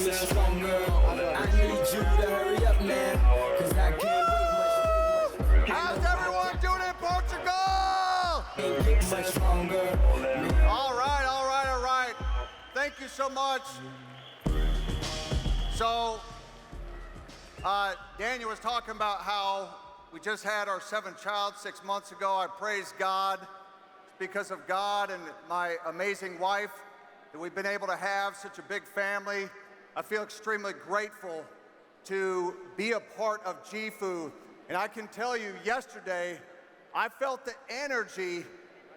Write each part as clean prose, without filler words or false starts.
much stronger. I need you to hurry up, man, cause I can't wait much. How's everyone doing in Portugal? Can't get much stronger. All right, all right, all right. Thank you so much. So, Daniel was talking about how we just had our 7th child 6 months ago. I praise God. It's because of God and my amazing wife that we've been able to have such a big family. I feel extremely grateful to be a part of GFOO. And I can tell you, yesterday, I felt the energy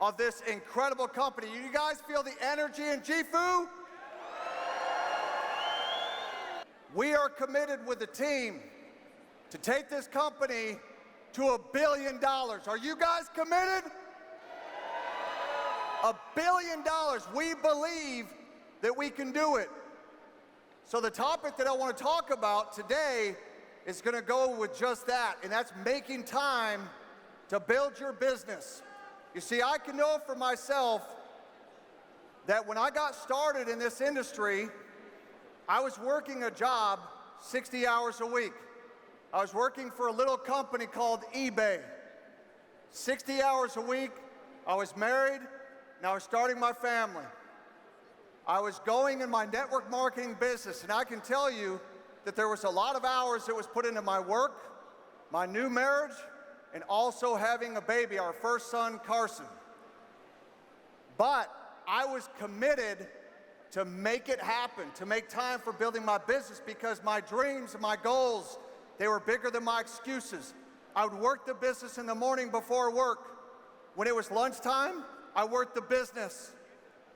of this incredible company. You guys feel the energy in GFOO? We are committed with the team to take this company to $1 billion. Are you guys committed? $1 billion. We believe that we can do it. So the topic that I want to talk about today is going to go with just that, and that's making time to build your business. You see, I can know for myself that when I got started in this industry, I was working a job 60 hours a week. I was working for a little company called eBay. 60 hours a week. I was married, and I was starting my family. I was going in my network marketing business, and I can tell you that there was a lot of hours that was put into my work, my new marriage, and also having a baby, our first son, Carson. But I was committed to make it happen, to make time for building my business, because my dreams and my goals, they were bigger than my excuses. I would work the business in the morning before work. When it was lunchtime, I worked the business.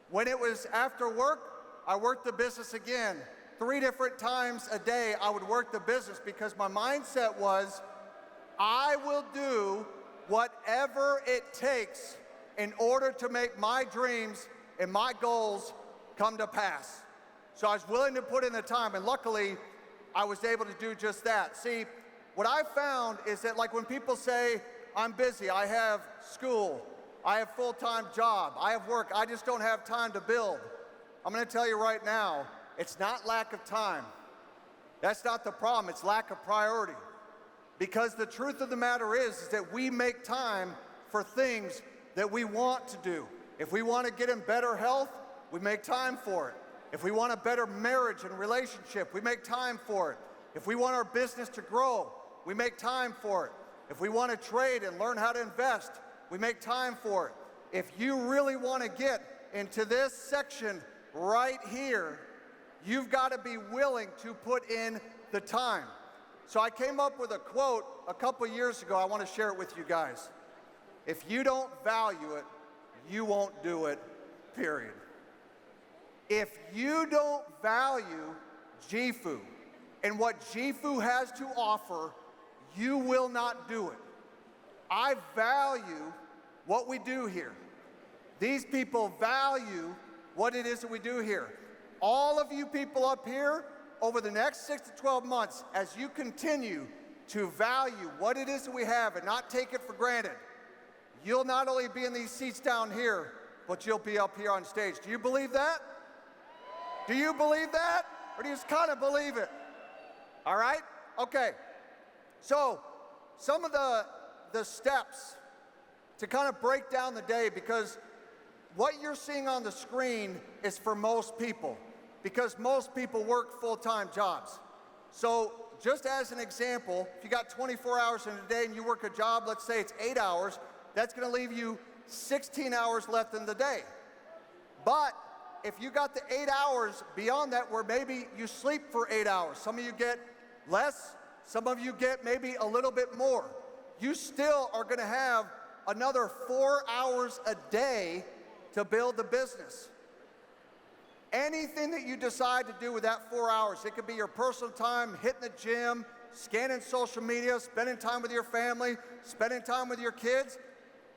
When it was after work, I worked the business again. 3 different times a day, I would work the business because my mindset was, I will do whatever it takes in order to make my dreams and my goals come to pass. So I was willing to put in the time, and luckily, I was able to do just that. See, what I found is that, like, when people say, I'm busy, I have school, I have full-time job, I have work, I just don't have time to build. I'm gonna tell you right now, it's not lack of time. That's not the problem, it's lack of priority. Because the truth of the matter is that we make time for things that we want to do. If we want to get in better health, we make time for it. If we want a better marriage and relationship, we make time for it. If we want our business to grow, we make time for it. If we want to trade and learn how to invest, we make time for it. If you really want to get into this section right here, you've got to be willing to put in the time. So I came up with a quote a couple years ago. I want to share it with you guys. If you don't value it, you won't do it, period. If you don't value GFOO and what GFOO has to offer, you will not do it. I value what we do here. These people value what it is that we do here. All of you people up here, over the next 6 to 12 months, as you continue to value what it is that we have and not take it for granted, you'll not only be in these seats down here, but you'll be up here on stage. Do you believe that? Do you believe that? Or do you just kind of believe it? All right? Okay. So, some of the steps to kind of break down the day, because what you're seeing on the screen is for most people, because most people work full-time jobs. So, just as an example, if you got 24 hours in a day and you work a job, let's say it's 8 hours, that's gonna leave you 16 hours left in the day. But if you got the 8 hours beyond that, where maybe you sleep for 8 hours, some of you get less, some of you get maybe a little bit more, you still are gonna have another 4 hours a day to build the business. Anything that you decide to do with that 4 hours, it could be your personal time, hitting the gym, scanning social media, spending time with your family, spending time with your kids,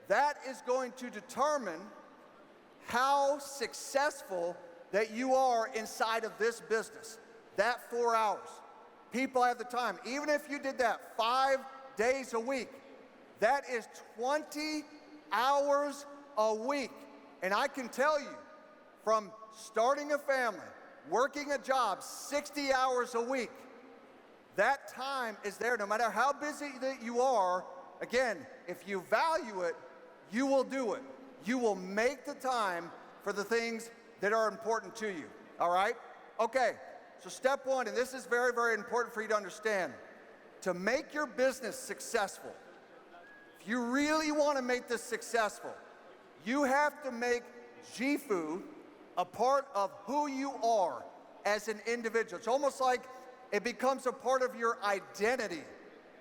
that is going to determine how successful that you are inside of this business. That 4 hours. People have the time. Even if you did that 5 days a week, that is 20 hours a week. And I can tell you, from starting a family, working a job 60 hours a week, that time is there no matter how busy that you are. Again, if you value it, you will do it. You will make the time for the things that are important to you, all right? Okay, so step one, and this is very, very important for you to understand. To make your business successful, if you really want to make this successful, you have to make Gifu a part of who you are as an individual. It's almost like it becomes a part of your identity.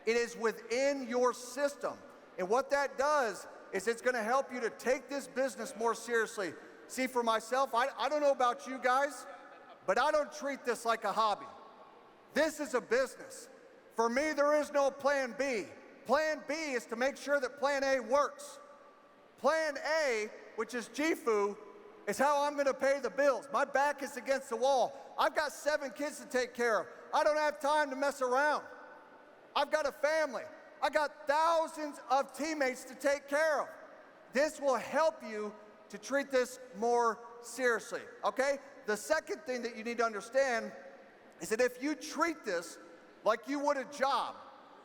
It is within your system. And what that does is it's going to help you to take this business more seriously. See, for myself, I don't know about you guys, but I don't treat this like a hobby. This is a business. For me, there is no plan B. Plan B is to make sure that plan A works. Plan A, which is Gifu, is how I'm gonna pay the bills. My back is against the wall. I've got 7 kids to take care of. I don't have time to mess around. I've got a family. I got thousands of teammates to take care of. This will help you to treat this more seriously, okay? The second thing that you need to understand is that if you treat this like you would a job,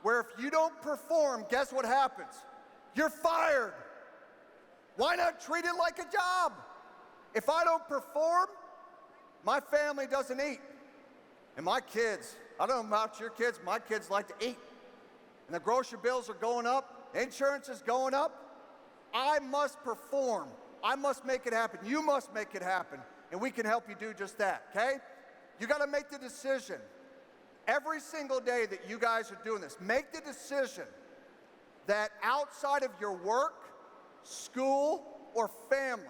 where if you don't perform, guess what happens? You're fired. Why not treat it like a job? If I don't perform, my family doesn't eat. And my kids, I don't know about your kids, my kids like to eat. And the grocery bills are going up, insurance is going up. I must perform. I must make it happen. You must make it happen. And we can help you do just that, okay? You gotta make the decision. Every single day that you guys are doing this, make the decision that outside of your work, school, or family,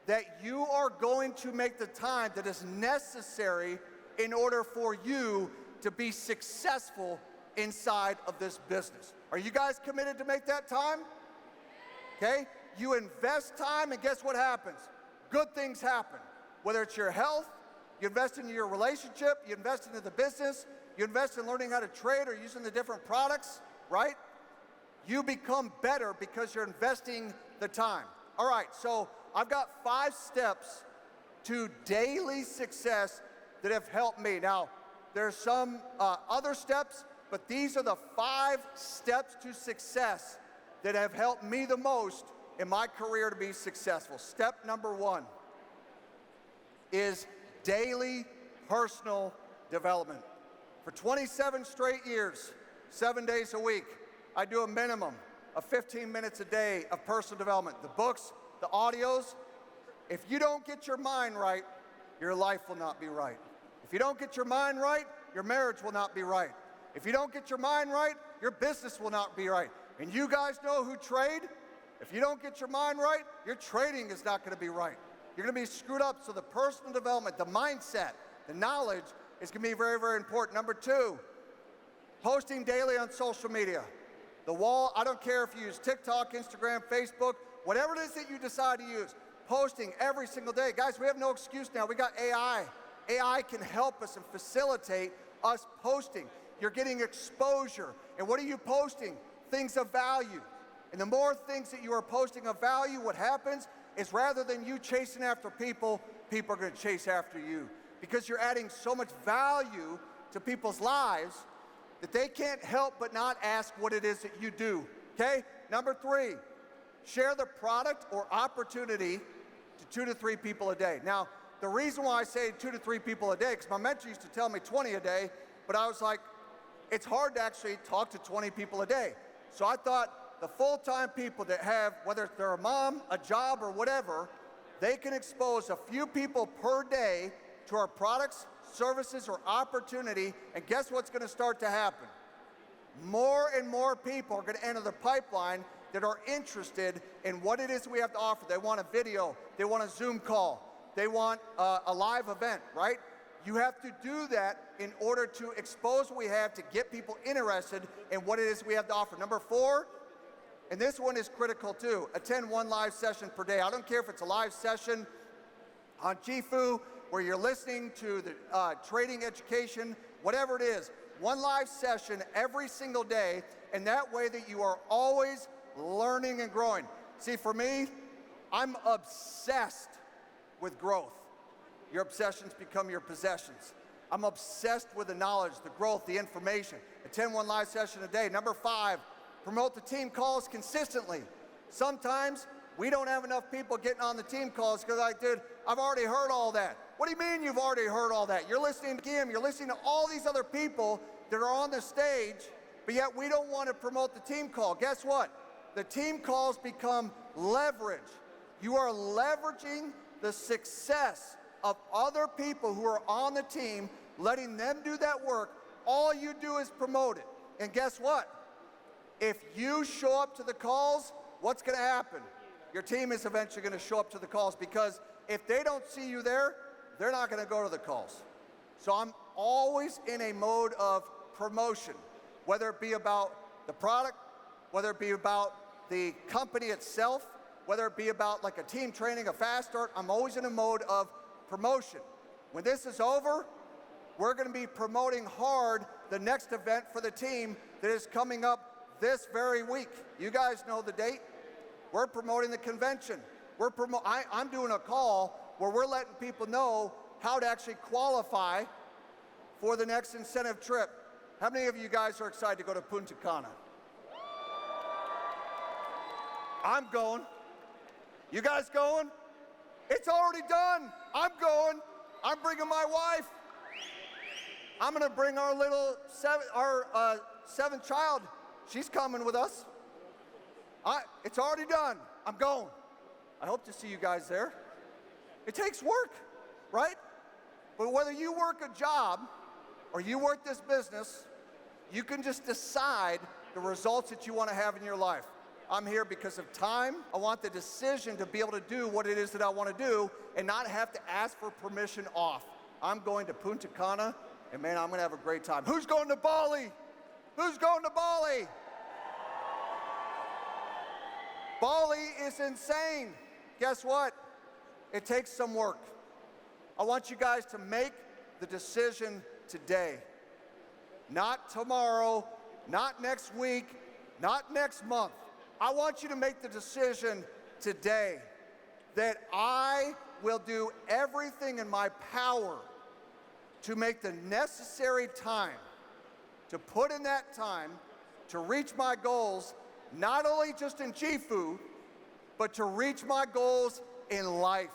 that you are going to make the time that is necessary in order for you to be successful inside of this business. Are you guys committed to make that time? Okay? You invest time, and guess what happens? Good things happen. Whether it's your health, you invest in your relationship, you invest into the business, you invest in learning how to trade or using the different products, right? You become better because you're investing the time. All right, so I've got 5 steps to daily success that have helped me. Now, there's some other steps, but these are the 5 steps to success that have helped me the most in my career to be successful. Step number 1 is daily personal development. For 27 straight years, 7 days a week, I do a minimum of 15 minutes a day of personal development. The books, the audios. If you don't get your mind right, your life will not be right. If you don't get your mind right, your marriage will not be right. If you don't get your mind right, your business will not be right. And you guys know who trade? If you don't get your mind right, your trading is not going to be right. You're going to be screwed up. So the personal development, the mindset, the knowledge is going to be very, very important. Number 2, posting daily on social media. The wall, I don't care if you use TikTok, Instagram, Facebook, whatever it is that you decide to use, posting every single day. Guys, we have no excuse now. We got AI. AI can help us and facilitate us posting. You're getting exposure. And what are you posting? Things of value. And the more things that you are posting of value, what happens is rather than you chasing after people, people are going to chase after you. Because you're adding so much value to people's lives that they can't help but not ask what it is that you do, okay? Number 3, share the product or opportunity to 2 to 3 people a day. Now, the reason why I say 2 to 3 people a day, because my mentor used to tell me 20 a day, but I was like, it's hard to actually talk to 20 people a day. So I thought the full-time people that have, whether they're a mom, a job, or whatever, they can expose a few people per day to our products, services, or opportunity, and guess what's going to start to happen? More and more people are going to enter the pipeline that are interested in what it is we have to offer. They want a video, they want a Zoom call, they want a live event, right? You have to do that in order to expose what we have to get people interested in what it is we have to offer. Number 4, and this one is critical too, attend 1 live session per day. I don't care if it's a live session on Gifu, where you're listening to the trading education, whatever it is, 1 live session every single day, and that way that you are always learning and growing. See, for me, I'm obsessed with growth. your obsessions become your possessions. I'm obsessed with the knowledge, the growth, the information. Attend one live session a day. Number 5, promote the team calls consistently. Sometimes we don't have enough people getting on the team calls because like, dude, I've already heard all that. What do you mean you've already heard all that? You're listening to him, you're listening to all these other people that are on the stage, but yet we don't want to promote the team call. Guess what? The team calls become leverage. You are leveraging the success of other people who are on the team, letting them do that work. All you do is promote it. And guess what? If you show up to the calls, what's going to happen? Your team is eventually going to show up to the calls, because if they don't see you there, they're not going to go to the calls. So I'm always in a mode of promotion, whether it be about the product, whether it be about the company itself, whether it be about like a team training, a fast start. I'm always in a mode of promotion. When this is over, we're going to be promoting hard the next event for the team that is coming up this very week. You guys know the date. We're promoting the convention. I'm doing a call where we're letting people know how to actually qualify for the next incentive trip. How many of you guys are excited to go to Punta Cana? I'm going. You guys going? It's already done. I'm going. I'm bringing my wife. I'm going to bring our little seventh child. She's coming with us. It's already done. I'm going. I hope to see you guys there. It takes work, right? But whether you work a job or you work this business, you can just decide the results that you want to have in your life. I'm here because of time. I want the decision to be able to do what it is that I want to do and not have to ask for permission off. I'm going to Punta Cana, and man, I'm going to have a great time. Who's going to Bali? Who's going to Bali? Bali is insane. Guess what? It takes some work. I want you guys to make the decision today. Not tomorrow, not next week, not next month. I want you to make the decision today that I will do everything in my power to make the necessary time, to put in that time to reach my goals, not only just in Gifu, but to reach my goals in life.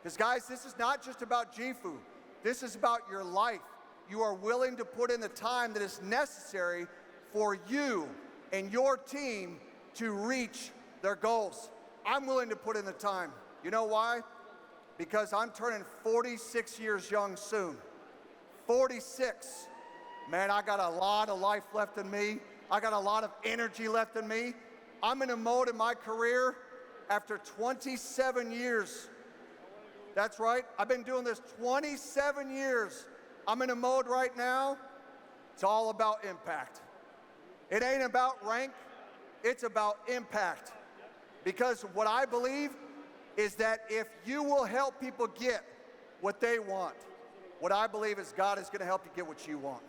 Because guys, this is not just about Gifu. This is about your life. You are willing to put in the time that is necessary for you and your team to reach their goals. I'm willing to put in the time. You know why? Because I'm turning 46 years young soon. 46. Man, I got a lot of life left in me. I got a lot of energy left in me. I'm in a mode in my career after 27 years. That's right, I've been doing this 27 years. I'm in a mode right now, it's all about impact. It ain't about rank, it's about impact. Because what I believe is that if you will help people get what they want, what I believe is God is going to help you get what you want.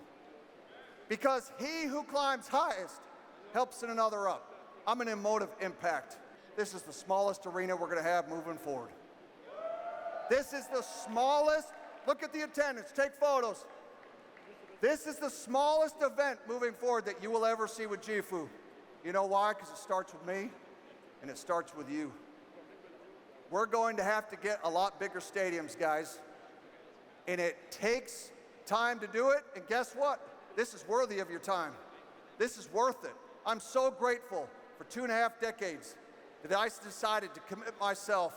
Because he who climbs highest helps another up. I'm in a mode of impact. This is the smallest arena we're going to have moving forward. This is the smallest, look at the attendance, take photos. This is the smallest event moving forward that you will ever see with Gifu. You know why? Because it starts with me and it starts with you. We're going to have to get a lot bigger stadiums, guys. And it takes time to do it. And guess what? This is worthy of your time. This is worth it. I'm so grateful for 2.5 decades that I decided to commit myself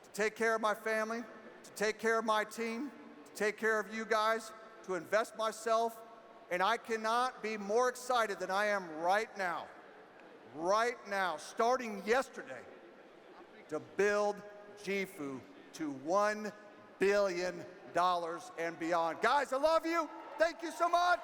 to take care of my family, to take care of my team, to take care of you guys, to invest myself. And I cannot be more excited than I am right now, starting yesterday, to build Gifu to $1 billion and beyond. Guys, I love you. Thank you so much.